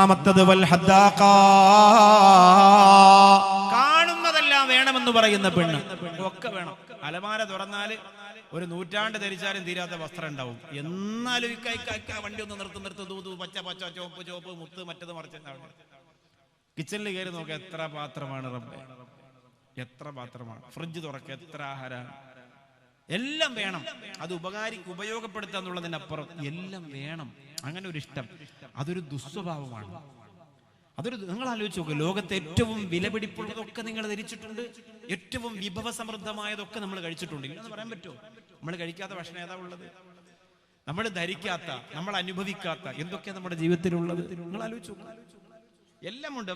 മൂന്നാമത്തത് വൽ ഹദ്ദാഖ, കാണുന്നതെല്ലാം വേണമെന്ന് പറയുന്ന പെണ്ണ്. ഒക്കെ വേണം. അലമാര തുറന്നാല് ഒരു നൂറ്റാണ്ട് ധരിച്ചാലും തീരാത്ത വസ്ത്രം ഉണ്ടാവും. എന്നാലും വണ്ടി ഒന്ന് നിർത്ത് തൂതു പച്ച പച്ച ചോപ്പ് ചോപ്പ് മുത്ത് മറ്റത് മറിച്ചുണ്ടാവും. കിച്ചണിൽ കയറി നോക്കുക, എത്ര പാത്രമാണ് റബ്ബേ, എത്ര പാത്രമാണ്. ഫ്രിഡ്ജ് തുറക്ക, എത്ര ആഹാരമാണ്. എല്ലാം വേണം. അത് ഉപയോഗപ്പെടുത്താന്നുള്ളതിനപ്പുറം എല്ലാം വേണം. അങ്ങനെ ഒരു ഇഷ്ടം, അതൊരു ദുസ്വഭാവമാണ്. നിങ്ങൾ ആലോചിച്ച് നോക്കുക, ലോകത്തെ ഏറ്റവും വിലപിടിപ്പുള്ളതൊക്കെ നിങ്ങൾ ധരിച്ചിട്ടുണ്ട്, ഏറ്റവും വിഭവ സമൃദ്ധമായതൊക്കെ നമ്മൾ കഴിച്ചിട്ടുണ്ട്. ഇല്ലെന്ന് പറയാൻ പറ്റുമോ? നമ്മൾ കഴിക്കാത്ത ഭക്ഷണം ഏതാ ഉള്ളത്? നമ്മൾ ധരിക്കാത്ത, നമ്മൾ അനുഭവിക്കാത്ത എന്തൊക്കെയാ നമ്മുടെ ജീവിതത്തിലുള്ളത്? നിങ്ങൾ ആലോചിച്ചു. എല്ലാം ഉണ്ട്.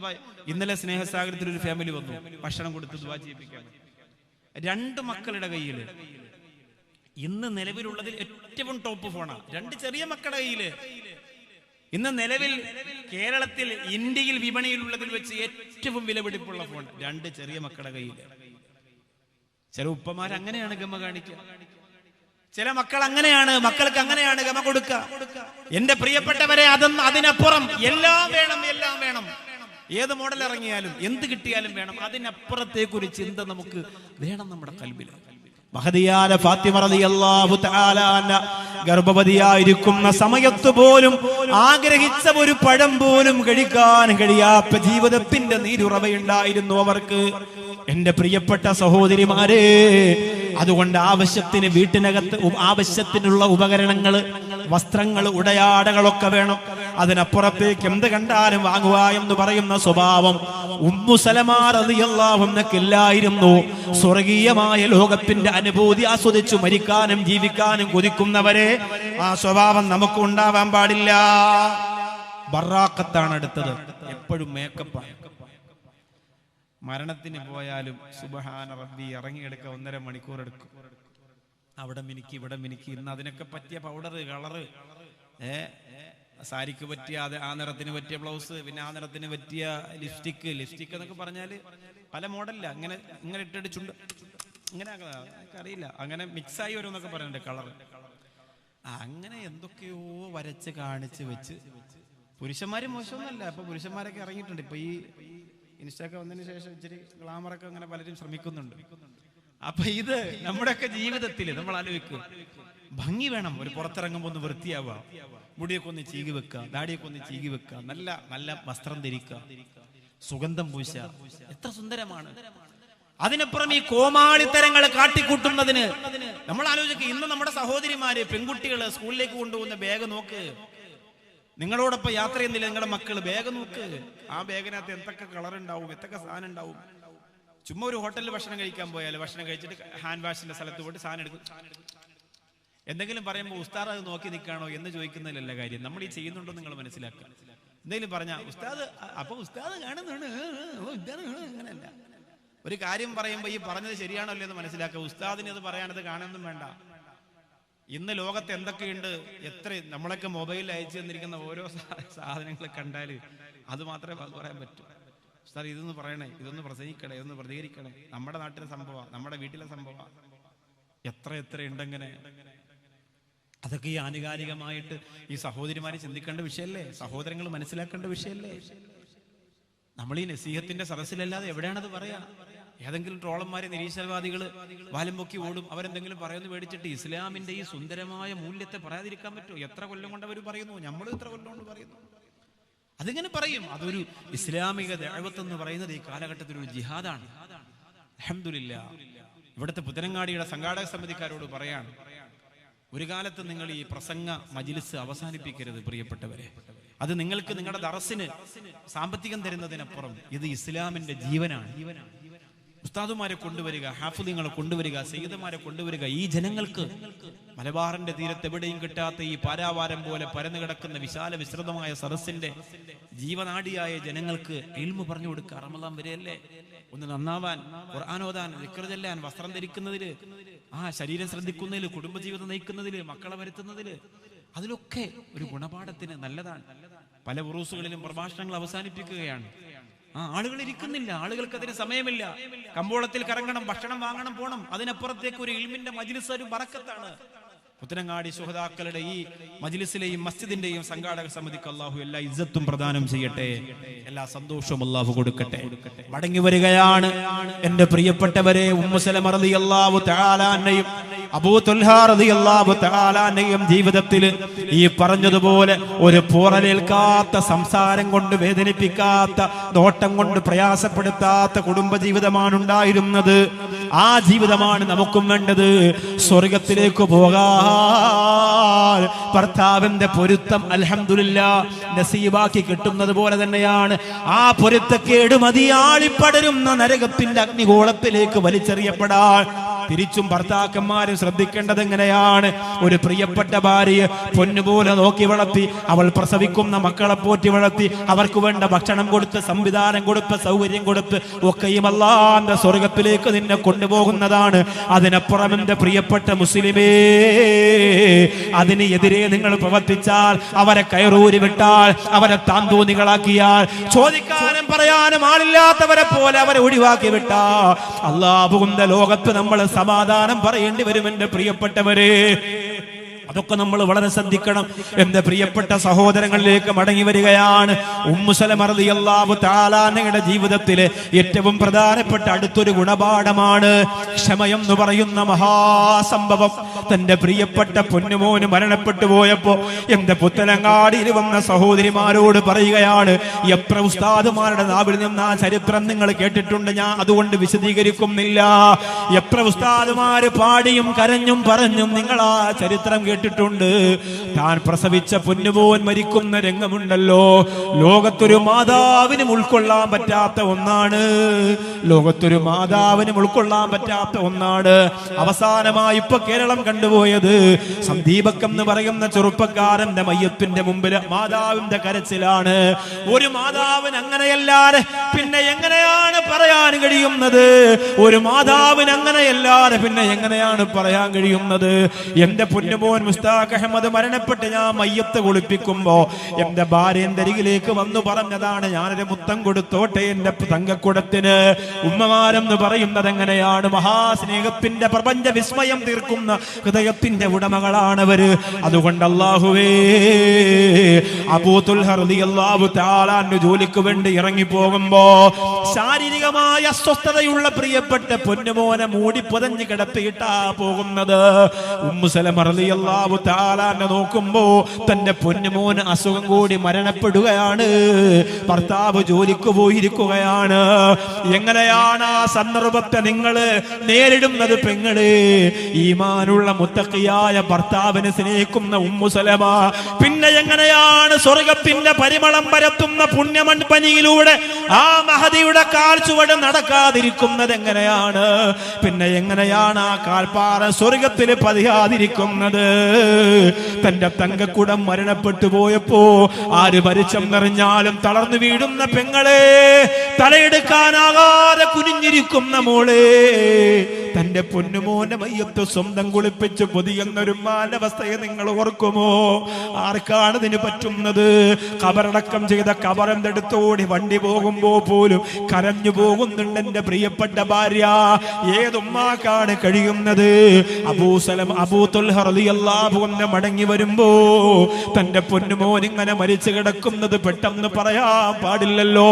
ഇന്നലെ സ്നേഹസാഗരത്തിൽ ഒരു ഫാമിലി വന്നു, ഭക്ഷണം കൊടുത്ത് ദുആ ചെയ്യിപ്പിക്കാൻ. 2 മക്കളുടെ കയ്യിൽ ഇന്ന് നിലവിലുള്ളതിൽ ഏറ്റവും ടോപ്പ് ഫോണാ. 2 ചെറിയ മക്കളുടെ കയ്യില് ഇന്ന് നിലവിൽ കേരളത്തിൽ, ഇന്ത്യയിൽ വിപണിയിലുള്ളതിൽ വെച്ച് ഏറ്റവും വിലപിടിപ്പുള്ള ഫോൺ 2 ചെറിയ മക്കളുടെ കയ്യിൽ. ചില ഉപ്പമാർ അങ്ങനെയാണ് ഗമ കാണിക്കുക, ചില മക്കൾ അങ്ങനെയാണ്, മക്കൾക്ക് അങ്ങനെയാണ് ഗമ കൊടുക്കുക. എന്റെ പ്രിയപ്പെട്ടവരെ, അതിനപ്പുറം എല്ലാം വേണം, എല്ലാം വേണം. ഏത് മോഡൽ ഇറങ്ങിയാലും എന്ത് കിട്ടിയാലും വേണം. അതിനപ്പുറത്തേക്കൊരു ചിന്ത നമുക്ക് വേണം നമ്മുടെ കൽബിൽ. മഹദിയായ ഫാത്തിമ റളിയല്ലാഹു തആല അൻഹ ഗർഭവതിയായിരിക്കുന്ന സമയത്ത് പോലും ആഗ്രഹിച്ച ഒരു പഴം പോലും കഴിക്കാൻ കഴിയാത്ത ജീവിതത്തിന്റെ നീരുറവയുണ്ടായിരുന്നു അവർക്ക്. എന്റെ പ്രിയപ്പെട്ട സഹോദരിമാരെ, അതുകൊണ്ട് ആവശ്യത്തിന് വീട്ടിനകത്ത് ആവശ്യത്തിനുള്ള ഉപകരണങ്ങൾ, വസ്ത്രങ്ങൾ, ഉടയാടകളൊക്കെ വേണം. അതിനപ്പുറത്തേക്ക് എന്ത് കണ്ടാലും വാങ്ങുക എന്ന് പറയുന്ന സ്വഭാവം ഉമ്മു സലമ റളിയല്ലാഹു അൻഹയ്ക്കില്ലായിരുന്നു. സ്വർഗീയമായ ലോകത്തിന്റെ അനുഭൂതി ആസ്വദിച്ചു മരിക്കാനും ജീവിക്കാനും കൊതിക്കുന്നവരെ, ആ സ്വഭാവം നമുക്ക് ഉണ്ടാവാൻ പാടില്ല. ബറാക്കത്താണ് അടുത്തത്. എപ്പോഴും മേക്കപ്പാണ്. മരണത്തിന് പോയാലും സുബ്ഹാന റബ്ബി ഇറങ്ങിയെടുക്കുക 1.5 മണിക്കൂർ എടുക്കും. അവിടെ മിനിക്ക്, ഇവിടെ മിനിക്ക്. ഇന്ന് അതിനൊക്കെ പറ്റിയ പൗഡർ, കളറ്, സാരിക്ക് പറ്റിയ ആ നിറത്തിന് പറ്റിയ ബ്ലൗസ്, പിന്നെ ആ നിറത്തിന് പറ്റിയ ലിപ്സ്റ്റിക്ക് എന്നൊക്കെ പറഞ്ഞാല് പല മോഡലില്ല. ഇങ്ങനെ ഇട്ടിട്ട് ചുണ്ട് ഇങ്ങനെ അറിയില്ല, അങ്ങനെ മിക്സായി വരുമെന്നൊക്കെ പറയുന്നുണ്ട് കളർ. അങ്ങനെ എന്തൊക്കെയോ വരച്ച് കാണിച്ച് വെച്ച്. പുരുഷന്മാര് മോശമൊന്നുമല്ല, ഇപ്പൊ പുരുഷന്മാരൊക്കെ ഇറങ്ങിയിട്ടുണ്ട്. ഇപ്പൊ ഈ ഇൻസ്റ്റൊക്കെ വന്നതിന് ശേഷം ഇച്ചിരി ഗ്ലാമറൊക്കെ അങ്ങനെ പലരും ശ്രമിക്കുന്നുണ്ട്. അപ്പൊ ഇത് നമ്മുടെയൊക്കെ ജീവിതത്തിൽ നമ്മൾ ആലോചിക്കും, ഭംഗി വേണം. ഒരു പുറത്തിറങ്ങുമ്പോൾ ഒന്ന് വൃത്തിയാവുക, മുടിയൊക്കെ ഒന്ന് ചീകി വെക്കുക, ദാടിയൊക്കെ ഒന്ന് ചീകി വെക്കുക, നല്ല നല്ല വസ്ത്രം ധരിക്കുക, സുഗന്ധം പൂശുക. എത്ര സുന്ദരമാണ്. അതിനപ്പുറം ഈ കോമാളിത്തരങ്ങൾ കാട്ടിക്കൂട്ടുന്നതിന് നമ്മൾ ആലോചിക്കുക. ഇന്ന് നമ്മുടെ സഹോദരിമാര്, പെൺകുട്ടികള് സ്കൂളിലേക്ക് കൊണ്ടുപോകുന്ന ബാഗ് നോക്ക്. നിങ്ങളോടൊപ്പം യാത്ര ചെയ്യുന്നില്ല നിങ്ങളുടെ മക്കള്, ബാഗ് നോക്ക്. ആ ബാഗിനകത്ത് എന്തൊക്കെ കളർ ഉണ്ടാവും, എന്തൊക്കെ സാധനം ഉണ്ടാവും. ചുമ്മാ ഒരു ഹോട്ടലിൽ ഭക്ഷണം കഴിക്കാൻ പോയാൽ ഭക്ഷണം കഴിച്ചിട്ട് ഹാൻഡ് വാഷിന്റെ സ്ഥലത്ത് പോയിട്ട് സാധനം എടുക്കും. എന്തെങ്കിലും പറയുമ്പോൾ ഉസ്താദ് അത് നോക്കി നിൽക്കാണോ എന്ന് ചോദിക്കുന്നതിലല്ല കാര്യം. നമ്മൾ ഈ ചെയ്യുന്നുണ്ടോ നിങ്ങൾ മനസ്സിലാക്കുക. എന്തെങ്കിലും പറഞ്ഞാൽ ഉസ്താദ്, അപ്പൊ ഉസ്താദ് കാണുന്നുണ്ട്, അങ്ങനെയല്ല. ഒരു കാര്യം പറയുമ്പോൾ ഈ പറഞ്ഞത് ശരിയാണല്ലോ എന്ന് മനസ്സിലാക്കുക. ഉസ്താദിന് അത് പറയാനത് കാണുന്നും വേണ്ട. ഇന്ന് ലോകത്ത് എന്തൊക്കെയുണ്ട്, എത്ര നമ്മളൊക്കെ മൊബൈലിൽ അയച്ചു തന്നിരിക്കുന്ന ഓരോ സാധനങ്ങൾ കണ്ടാൽ അത് മാത്രമേ പറയാൻ പറ്റൂ. ഉസ്താദ് ഇതൊന്ന് പറയണേ, ഇതൊന്ന് പ്രസംഗിക്കണേ, ഇതൊന്ന് പ്രതികരിക്കണേ. നമ്മുടെ നാട്ടിലെ സംഭവം, നമ്മുടെ വീട്ടിലെ സംഭവം, എത്ര ഉണ്ടെങ്ങനെ. അതൊക്കെ ഈ ആനുകാലികമായിട്ട് ഈ സഹോദരിമാരെ ചിന്തിക്കേണ്ട വിഷയമല്ലേ, സഹോദരങ്ങൾ മനസ്സിലാക്കേണ്ട വിഷയമല്ലേ. നമ്മൾ ഈ നസീഹത്തിന്റെ സദസ്സിലല്ലാതെ എവിടെയാണത് പറയാ? ഏതെങ്കിലും ട്രോളന്മാരെ, നിരീശ്വരവാദികള് വാലും പൊക്കി ഓടും. അവരെന്തെങ്കിലും പറയുന്നു മേടിച്ചിട്ട് ഇസ്ലാമിന്റെ ഈ സുന്ദരമായ മൂല്യത്തെ പറയാതിരിക്കാൻ പറ്റുമോ? എത്ര കൊല്ലം കൊണ്ട് അവർ പറയുന്നു, നമ്മൾ എത്ര കൊല്ലം കൊണ്ട് പറയുന്നു. അതിങ്ങനെ പറയും. അതൊരു ഇസ്ലാമിക ദഅവത്ത് എന്ന് പറയുന്നത് ഈ കാലഘട്ടത്തിൽ ഒരു ജിഹാദാണ്. അൽഹംദുലില്ലാഹ്. ഇവിടുത്തെ പുത്തനങ്ങാടിയുടെ സംഘാടക സമിതിക്കാരോട് പറയാണ്, ഒരു കാലത്ത് നിങ്ങൾ ഈ പ്രസംഗ മജ്ലിസ് അവസാനിപ്പിക്കരുത് പ്രിയപ്പെട്ടവരെ. അത് നിങ്ങൾക്ക് നിങ്ങളുടെ ദറസിന് സാമ്പത്തികം തരുന്നതിനപ്പുറം ഇത് ഇസ്ലാമിന്റെ ജീവനാണ്. ഉസ്താദുമാരെ കൊണ്ടുവരിക, ഹാഫിദുകളെ കൊണ്ടുവരിക, സയ്യിദുമാരെ കൊണ്ടുവരിക. ഈ ജനങ്ങൾക്ക് മലബാറിന്റെ തീരത്ത് എവിടെയും കിട്ടാത്ത ഈ പാരാവാരം പോലെ പരന്നു കിടക്കുന്ന വിശാല വിസ്തൃതമായ സദസ്സിന്റെ ജീവനാടിയായ ജനങ്ങൾക്ക് ഇൽമു പറഞ്ഞു കൊടുക്കുക. റമദാൻ വരെയല്ലേ, ഒന്ന് നന്നാവാൻ, ഖുർആൻ ഓതാൻ, ദിക്ർ ചൊല്ലാൻ, വസ്ത്രം ധരിക്കുന്നതില്, ശരീരം ശ്രദ്ധിക്കുന്നതില്, കുടുംബജീവിതം നയിക്കുന്നതില്, മക്കളെ വരുത്തുന്നതില്, അതിലൊക്കെ ഒരു ഗുണപാഠത്തിന് നല്ലതാണ്. പല ഉറൂസുകളിലും പ്രഭാഷണങ്ങൾ അവസാനിപ്പിക്കുകയാണ്. ആളുകൾ ഇരിക്കുന്നില്ല, ആളുകൾക്ക് അതിന് സമയമില്ല. കമ്പോളത്തിൽ കറങ്ങണം, ഭക്ഷണം വാങ്ങണം, പോണം. അതിനപ്പുറത്തേക്ക് ഒരു ഇൽമിന്റെ മജ്ലിസ് ഒരു ബറക്കത്താണ്. പുത്തനങ്ങാടി ശുഹദാക്കളുടെ ഈ മജ്ലിസിലെയും മസ്ജിദിന്റെയും സംഘാടക സമിതിക്ക് അല്ലാഹു എല്ലാ ഇസ്സത്തും പ്രദാനം ചെയ്യട്ടെ, എല്ലാ സന്തോഷവും അല്ലാഹു കൊടുക്കട്ടെ. മടങ്ങി വരികയാണ് എന്റെ പ്രിയപ്പെട്ടവരെ. ഉമ്മു സലമ റളിയല്ലാഹു തആല അൻഹയും അബൂ തുൽഹ റളിയല്ലാഹു തആല അൻഹയും ജീവിതത്തിൽ ഈ പറഞ്ഞതുപോലെ ഒരു പോറലേൽക്കാത്ത, സംസാരം കൊണ്ട് വേദനിപ്പിക്കാത്ത, നോട്ടം കൊണ്ട് പ്രയാസപ്പെടുത്താത്ത കുടുംബജീവിതമാണ് ഉണ്ടായിരുന്നത്. ആ ജീവിതമാണ് നമുക്കും വേണ്ടത്. സ്വർഗത്തിലേക്ക് പോകാൻ ഭർത്താവിന്റെ പൊരുത്തം അൽഹംദുലില്ലാഹ് നസീബാക്കി കിട്ടുന്നത് പോലെ തന്നെയാണ് ആ പൊരുത്തക്കേട് മതിയാളിപ്പടരുന്ന നരകത്തിന്റെ അഗ്നിഗോളത്തിലേക്ക് വലിച്ചെറിയപ്പെടാൻ തിരിച്ചും ഭർത്താക്കന്മാരും ശ്രദ്ധിക്കേണ്ടത് എങ്ങനെയാണ്? ഒരു പ്രിയപ്പെട്ട ഭാര്യയെ പൊന്നുപോലെ നോക്കി വളർത്തി, അവൾ പ്രസവിക്കുന്ന മക്കളെ പോറ്റി വളർത്തി, അവർക്ക് വേണ്ട ഭക്ഷണം കൊടുത്ത്, സംവിധാനം കൊടുത്ത്, സൗകര്യം കൊടുത്ത് ഒക്കെയും അല്ലാഹുവിന്റെ സ്വർഗത്തിലേക്ക് നിന്നെ കൊണ്ടുപോകുന്നതാണ്. അതിനപ്പുറം എന്റെ പ്രിയപ്പെട്ട മുസ്ലിമേ, അതിന് എതിരെ നിങ്ങൾ പ്രവർത്തിച്ചാൽ, അവരെ കയറൂരി വിട്ടാൽ, അവരെ താന്തൂന്നികളാക്കിയാൽ, ചോദിക്കാനും പറയാനും ആളില്ലാത്തവരെ പോലെ അവരെ ഒഴിവാക്കി വിട്ടാൽ അല്ലാഹുവിന്റെ ലോകത്ത് നമ്മൾ സമാധാനം പറയേണ്ടി വരും എന്റെ പ്രിയപ്പെട്ടവരെ. അതൊക്കെ നമ്മൾ വളരെ ശ്രദ്ധിക്കണം. എന്റെ പ്രിയപ്പെട്ട സഹോദരങ്ങളിലേക്ക് മടങ്ങി വരികയാണ്. ഉമ്മു സലമ റളിയല്ലാഹു തആല അൻഹയുടെ ജീവിതത്തിലെ ഏറ്റവും പ്രധാനപ്പെട്ട അടുത്തൊരു ഗുണപാഠമാണ് ക്ഷമയെന്ന് പറയുന്ന മഹാസംഭവം. തന്റെ പ്രിയപ്പെട്ട പൊന്നുമോന് മരണപ്പെട്ടു പോയപ്പോ എന്റെ പുത്തനങ്ങാടിയിൽ വന്ന സഹോദരിമാരോട് പറയുകയാണ്. എത്ര ഉസ്താദുമാരുടെ നാവിൽ നിന്ന് ആ ചരിത്രം നിങ്ങൾ കേട്ടിട്ടുണ്ട്, ഞാൻ അതുകൊണ്ട് വിശദീകരിക്കുന്നില്ല. എത്ര ഉസ്താദുമാര് പാടിയും കരഞ്ഞും പറഞ്ഞും നിങ്ങൾ ആ ചരിത്രം കേട്ടിട്ടുണ്ട്. താൻ പ്രസവിച്ച പൊന്നുമോൻ മരിക്കുന്ന രംഗമുണ്ടല്ലോ, ലോകത്തൊരു മാതാവിനും ഉൾക്കൊള്ളാൻ പറ്റാത്ത ഒന്നാണ്. ലോകത്തൊരു മാതാവിനും ഉൾക്കൊള്ളാൻ പറ്റാത്ത ഒന്നാണ്. അവസാനമായി ഇപ്പൊ കേരളം കണ്ടുപോയത് സന്ദീപക്കം എന്ന് പറയുന്ന ചെറുപ്പക്കാരന്റെ മയ്യത്തിന്റെ മുമ്പിൽ മാതാവിന്റെ കരച്ചിലാണ്. ഒരു മാതാവിന് അങ്ങനെയല്ലാതെ പിന്നെ എങ്ങനെയാണ് പറയാൻ കഴിയുന്നത്? ഒരു മാതാവിന് അങ്ങനെയല്ലാതെ പിന്നെ എങ്ങനെയാണ് പറയാൻ കഴിയുന്നത്? എന്റെ പൊന്നുമോൻ മുസ്താഖ് അഹമ്മദ് മരണപ്പെട്ട് ഞാൻ മയ്യത്ത് കുളിപ്പിക്കുമ്പോ എന്റെ ഭാര്യന്റെ അരികിലേക്ക് വന്നു പറഞ്ഞതാണ്, ഞാനൊരു മുത്തം കൊടുത്തോട്ടെ എന്റെ തങ്കക്കുടത്തിന്. ഉമ്മമാരെന്ന് പറയുന്നത് എങ്ങനെയാണ്? മഹാസ്നേഹത്തിന്റെ പ്രപഞ്ച വിസ്മയം തീർക്കുന്ന ഹൃദയത്തിന്റെ ഉടമകളാണവര്. അതുകൊണ്ട് അല്ലാഹുവേ, അബൂ തുൽഹ റളിയല്ലാഹു തആല അൻഹു ജോലിക്ക് വേണ്ടി ഇറങ്ങി പോകുമ്പോ ശാരീരികമായ അസ്വസ്ഥതയുള്ള പ്രിയപ്പെട്ട പൊന്നുമോനെ മൂടി പുതഞ്ഞു കിടത്തിയിട്ടാ പോകുന്നത്. ഉമ്മു സലമ റളിയല്ലാഹു തആല അൻഹ നോക്കുമ്പോ തന്റെ പൊന്നുമോന് അസുഖം കൂടി മരണപ്പെടുകയാണ്. ഭർത്താവ് ജോലിക്ക് പോയിരിക്കുകയാണ്. എങ്ങനെയാണ് ആ സന്ദർഭത്തെ നിങ്ങൾ നേരിടുന്നത് പെങ്ങളെ? ഈമാനുള്ള മുത്തഖിയായ ഭർത്താവിനെ സ്നേഹിക്കുന്ന ഉമ്മു സലമ പിന്നെ എങ്ങനെയാണ് സ്വർഗത്തിന്റെ പരിമളം പരത്തുന്ന പുണ്യമൺപനിയിലൂടെ ആ മഹദിയുടെ കാൽച്ചുവട് നടക്കാതിരിക്കുന്നത് എങ്ങനെയാണ്? പിന്നെ എങ്ങനെയാണ് ആ കാൽപ്പാറ സ്വർഗത്തിൽ പതിയാതിരിക്കുന്നത്? തന്റെ തങ്കക്കുടം മരണപ്പെട്ടു പോയപ്പോ ആര് മരിച്ചെന്നറിഞ്ഞാലും തളർന്നു വീഴുന്ന പെങ്ങളെ, തലയെടുക്കാനാകാതെ കുനിഞ്ഞിരിക്കുന്ന മോളെ, തന്റെ പൊന്നുമോന്റെ മയ്യത്ത് സ്വന്തം കുളിപ്പിച്ച് പൊതിയുന്നൊരു മാനവസ്ഥയെ നിങ്ങൾ ഓർക്കുമോ? ആർക്കാണ് ഇതിന് പറ്റുന്നത്? കബറടക്കം ചെയ്ത കബറിന്റെ അടുത്തോടി വണ്ടി പോകുമ്പോ പോലും കരഞ്ഞു പോകുന്നുണ്ട് എന്റെ പ്രിയപ്പെട്ട ഭാര്യ. ഏതുമ്മാക്കാണ് കഴിയുന്നത്? അബൂ തുൽഹ റളിയല്ലാഹു അൻഹു മടങ്ങി വരുമ്പോ തന്റെ പൊന്നുമോൻ ഇങ്ങനെ മരിച്ചു കിടക്കുന്നത് പെട്ടെന്ന് പറയാൻ പാടില്ലല്ലോ.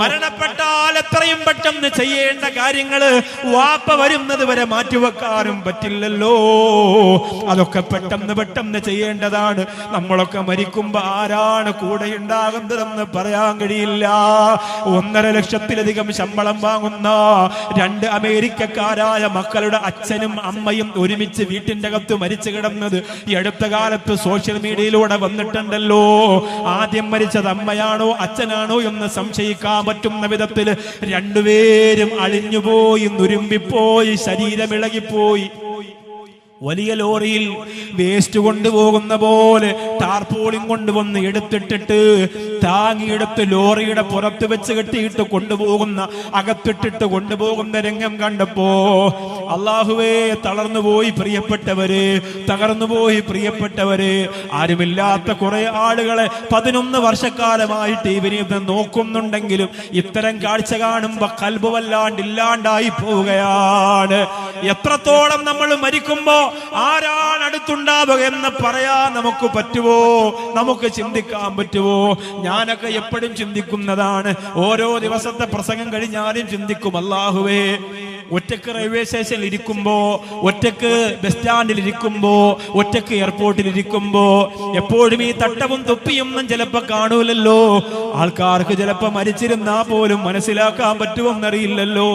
മരണപ്പെട്ടാൽ എത്രയും പെട്ടെന്ന് ചെയ്യേണ്ട കാര്യങ്ങള് വാപ്പ വരുന്നത് വരെ മാറ്റിവെക്കാനും പറ്റില്ലല്ലോ. അതൊക്കെ പെട്ടെന്ന് ചെയ്യേണ്ടതാണ്. നമ്മളൊക്കെ മരിക്കുമ്പോ ആരാണ് കൂടെ ഉണ്ടാകുന്നതെന്ന് പറയാൻ കഴിയില്ല. 1.5 ലക്ഷത്തിലധികം ശമ്പളം വാങ്ങുന്ന 2 അമേരിക്കക്കാരായ മക്കളുടെ അച്ഛനും അമ്മയും ഒരുമിച്ച് വീട്ടിന്റെ അകത്ത് മരിച്ചു കിടന്നത് ഈ അടുത്ത കാലത്ത് സോഷ്യൽ മീഡിയയിലൂടെ വന്നിട്ടുണ്ടല്ലോ. ആദ്യം മരിച്ചത് അമ്മയാണോ അച്ഛനാണോ എന്ന് സംശയിക്കാൻ പറ്റുന്ന വിധത്തിൽ രണ്ടുപേരും അളിഞ്ഞുപോയി, നുരുമ്പിപ്പോയി, ശരീരമിളകിപ്പോയി. വലിയ ലോറിയിൽ വേസ്റ്റ് കൊണ്ടുപോകുന്ന പോലെ ടാർപോളിങ് കൊണ്ടുവന്ന് എടുത്തിട്ടിട്ട് താങ്ങിയെടുത്ത് ലോറിയുടെ പുറത്ത് വെച്ച് കെട്ടിയിട്ട് കൊണ്ടുപോകുന്ന, അകത്തിട്ടിട്ട് കൊണ്ടുപോകുന്ന രംഗം കണ്ടപ്പോ അല്ലാഹുവേ തളർന്നുപോയി പ്രിയപ്പെട്ടവര്, തകർന്നുപോയി പ്രിയപ്പെട്ടവര്. ആരുമില്ലാത്ത കുറെ ആളുകളെ 11 വർഷക്കാലമായിട്ട് ഇവരെ നോക്കുന്നുണ്ടെങ്കിലും ഇത്തരം കാഴ്ച കാണുമ്പോ കൽബ് വല്ലാണ്ടില്ലാണ്ടായി പോവുകയാണ്. എത്രത്തോളം നമ്മൾ മരിക്കുമ്പോ ആരാണ് അടുത്തുണ്ടാവുക എന്ന് പറയാൻ നമുക്ക് പറ്റുമോ? നമുക്ക് ചിന്തിക്കാൻ പറ്റുമോ? ഞാനൊക്കെ എപ്പോഴും ചിന്തിക്കുന്നതാണ്, ഓരോ ദിവസത്തെ പ്രസംഗം കഴിഞ്ഞാലും ചിന്തിക്കും, അല്ലാഹുവേ ഒറ്റക്ക് റെയിൽവേ സ്റ്റേഷനിൽ ഇരിക്കുമ്പോ, ഒറ്റക്ക് ബസ് സ്റ്റാൻഡിൽ ഇരിക്കുമ്പോ, ഒറ്റക്ക് എയർപോർട്ടിൽ ഇരിക്കുമ്പോ എപ്പോഴും ഈ തട്ടവും തൊപ്പിയൊന്നും ചിലപ്പോ കാണൂലല്ലോ. ആൾക്കാർക്ക് ചിലപ്പോ മരിച്ചിരുന്നാ പോലും മനസ്സിലാക്കാൻ പറ്റുമെന്നറിയില്ലല്ലോ.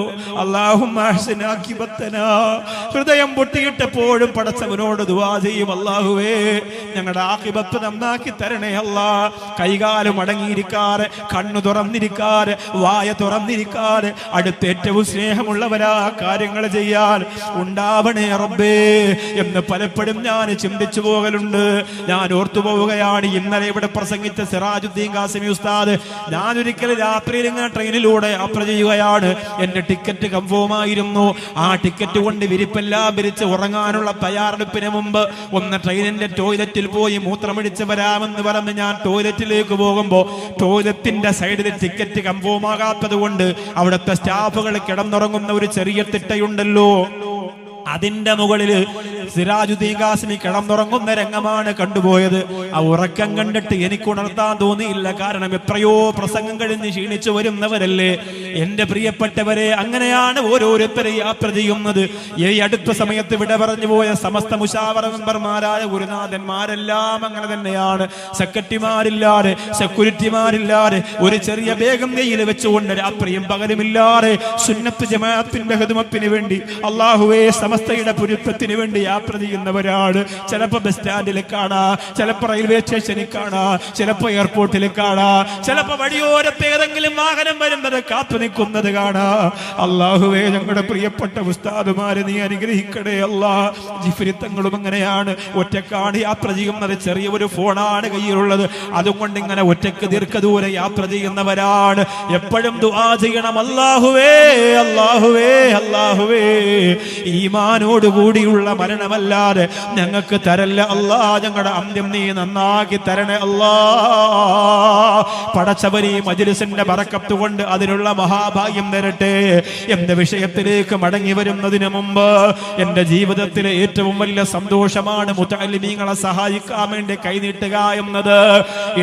ഹൃദയം പൊട്ടിയിട്ടപ്പോഴും പടച്ചവനോട് ദുആ ചെയ്യും, അല്ലാഹുവേ ഞങ്ങളുടെ ആഖിബത്ത് നന്നാക്കി തരണേ അല്ലാ. കൈകാലും അടങ്ങിയിരിക്കാറ്, കണ്ണു തുറന്നിരിക്കാറ്, വായ തുറന്നിരിക്കാറ്, അടുത്ത് ഏറ്റവും സ്നേഹമുള്ളവരാ കാര്യങ്ങൾ ചെയ്യാൻ ഉണ്ടാവണേ റബ്ബേ എന്ന് പലപ്പോഴും ഞാൻ ചിന്തിച്ചു പോകലുണ്ട്. ഞാൻ ഓർത്തു പോവുകയാണ്, ഇന്നലെ ഇവിടെ പ്രസംഗിച്ച സിറാജുദ്ദീൻ ഖാസിമി ഉസ്താദ്, ഞാൻ ഒരിക്കൽ രാത്രിയിൽ ഇങ്ങനെ ട്രെയിനിലൂടെ യാത്ര ചെയ്യുകയാണ്. എന്റെ ടിക്കറ്റ് കൺഫേം ആയിരുന്നു. ആ ടിക്കറ്റ് കൊണ്ട് വിരിപ്പെല്ലാം വിരിച്ച് ഉറങ്ങാനുള്ള തയ്യാറെടുപ്പിന് മുമ്പ് ഒന്ന് ട്രെയിനിന്റെ ടോയ്ലറ്റിൽ പോയി മൂത്രമടിച്ച് വരാമെന്ന് പറഞ്ഞ് ഞാൻ ടോയ്ലറ്റിലേക്ക് പോകുമ്പോ ടോയ്ലറ്റിന്റെ സൈഡിൽ ടിക്കറ്റ് കൺഫേം ആകാത്തത് കൊണ്ട് അവിടുത്തെ സ്റ്റാഫുകൾ കിടന്നുറങ്ങുന്ന ഒരു ചെറിയ തിട്ടയുണ്ടല്ലോ, അതിന്റെ മുകളിൽ സിറാജുദ്ദീൻ ഖാസിമി കിടന്നുറങ്ങുന്ന രംഗമാണ് കണ്ടുപോയത്. ആ ഉറക്കം കണ്ടിട്ട് എനിക്ക് ഉണർത്താൻ തോന്നിയില്ല. കാരണം എത്രയോ പ്രസംഗം കഴിഞ്ഞ് ക്ഷീണിച്ചു വരുന്നവരല്ലേ എന്റെ പ്രിയപ്പെട്ടവരെ. അങ്ങനെയാണ് ഓരോരുത്തരെ യാത്ര ചെയ്യുന്നത്. ഈ അടുത്ത സമയത്ത് വിട പറഞ്ഞു പോയ സമസ്ത മുശാവറ മെമ്പർമാരായ ഗുരുനാഥന്മാരെല്ലാം അങ്ങനെ തന്നെയാണ്. സെക്രട്ടറിമാരില്ലാതെ, സെക്യൂരിറ്റിമാരില്ലാതെ, ഒരു ചെറിയ ബേഗം കയ്യിൽ വെച്ചുകൊണ്ട് രാത്രിയും പകലുമില്ലാതെ സുന്നത്ത് ജമാഅത്തിന്റെ ഖിദ്മത്തിന് വേണ്ടി, അല്ലാഹുവേ സമസ്തയുടെ പൊരുത്തത്തിന് വേണ്ടി യാത്ര ചെയ്യുന്നവരാണ്. ചിലപ്പോ ബസ് സ്റ്റാൻഡിൽ കാണാ, ചിലപ്പോ റെയിൽവേ സ്റ്റേഷനിൽ കാണാ, ചിലപ്പോ എയർപോർട്ടിൽ കാണാ, ചിലപ്പോ വഴിയോരത്ത് ഏതെങ്കിലും വാഹനം വരുന്നത് കാത്തു നിൽക്കുന്നത് കാണാ. അല്ലാഹുവേ ഞങ്ങളുടെ പ്രിയപ്പെട്ട ഉസ്താദുമാരെ നീ അനുഗ്രഹിക്കണേ അല്ലാ. ജിഫ്രി തങ്ങളും അങ്ങനെയാണ്, ഒറ്റക്കാണ് യാത്ര ചെയ്യുന്നത്. ചെറിയ ഒരു ഫോണാണ് കയ്യിലുള്ളത്, അതുകൊണ്ട് ഇങ്ങനെ ഒറ്റക്ക് ദീർഘദൂരെ യാത്ര ചെയ്യുന്നവരാണ്. എപ്പോഴും ദുആ ചെയ്യണം, അല്ലാഹുവേ അല്ലാഹുവേ അല്ലാഹുവേ ഈമാനോട് കൂടിയുള്ള മരണമല്ലാതെ ഞങ്ങൾക്ക് തരല്ല അല്ലാ. ഞങ്ങളുടെ അന്ത്യം നീ നന്നാക്കി തരണേ അല്ലാ. പടച്ചവരി മജ്ലിസിന്റെ ബറക്കത്ത് കൊണ്ട് അതിനുള്ള മഹാഭാഗ്യം തരട്ടെ. എന്റെ വിഷയത്തിലേക്ക് മടങ്ങി വരുന്നതിന് മുമ്പ് എന്റെ ജീവിതത്തിലെ ഏറ്റവും വലിയ സന്തോഷമാണ് മുതഅല്ലിമീങ്ങളെ സഹായിക്കാൻ വേണ്ടി കൈനീട്ടുക എന്നത്.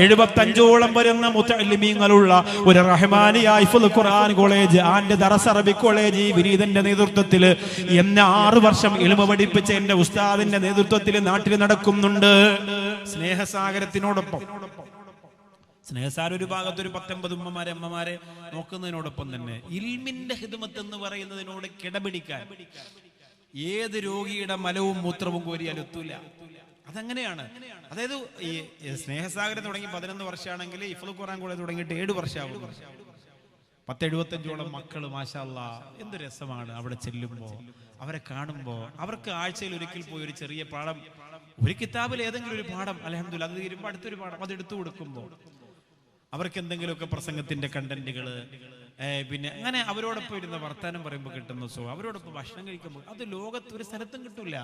75ഓളം വരുന്ന മുതഅല്ലിമീങ്ങളുള്ള ഒരു റഹ്മാനിയ ഹിഫ്ളുൽ ഖുർആൻ കോളേജ് ആൻഡ് ദറസ് അറബിക് കോളേജ് ഈ വിനീതന്റെ നേതൃത്വത്തിൽ എന്നെ 6 വർഷം ഇൽമ പഠിപ്പിച്ച എന്റെ ഉസ്താദിന്റെ നേതൃത്വത്തിൽ നാട്ടിൽ നടക്കുന്നുണ്ട്. സ്നേഹസാഗരത്തിനോടൊപ്പം സ്നേഹസാര ഒരു ഭാഗത്ത് ഒരു 19 ഉമ്മമാരെ അമ്മമാരെ നോക്കുന്നതിനോടൊപ്പം തന്നെ ഇൽമിന്റെ ഖിദ്മത്ത് എന്ന് പറയുന്നതിനോട് കിടപിടിക്കാൻ ഏത് രോഗിയുടെ മലവും മൂത്രവും കോരിയാൽ എത്തൂല. അതങ്ങനെയാണ്. അതായത് ഈ സ്നേഹസാഗരം തുടങ്ങി 11 വർഷമാണെങ്കിൽ ഹിഫ്ളുൽ ഖുർആൻ കോളേജ് തുടങ്ങിയിട്ട് 7 വർഷമാകും. 10-75ഓളം മക്കള് മാഷാ അല്ലാഹ്. എന്ത് രസമാണ് അവിടെ ചെല്ലുമ്പോ, അവരെ കാണുമ്പോ. അവർക്ക് ആഴ്ചയിൽ ഒരിക്കൽ പോയി ഒരു ചെറിയ പാഠം, ഒരു കിതാബിൽ ഏതെങ്കിലും ഒരു പാഠം അൽഹംദുലില്ലാഹ് അത് തീരുമ്പോൾ അടുത്തൊരു പാഠം അത് എടുത്തു കൊടുക്കുമ്പോ അവർക്ക് എന്തെങ്കിലുമൊക്കെ പ്രസംഗത്തിന്റെ കണ്ടന്റുകള്, പിന്നെ അങ്ങനെ അവരോടൊപ്പം ഇരുന്ന് വർത്താനം പറയുമ്പോൾ കിട്ടുന്ന സുഖം, അവരോടൊപ്പം ഭക്ഷണം കഴിക്കുമ്പോൾ അത് ലോകത്ത് ഒരു സ്ഥലത്തും കിട്ടൂല.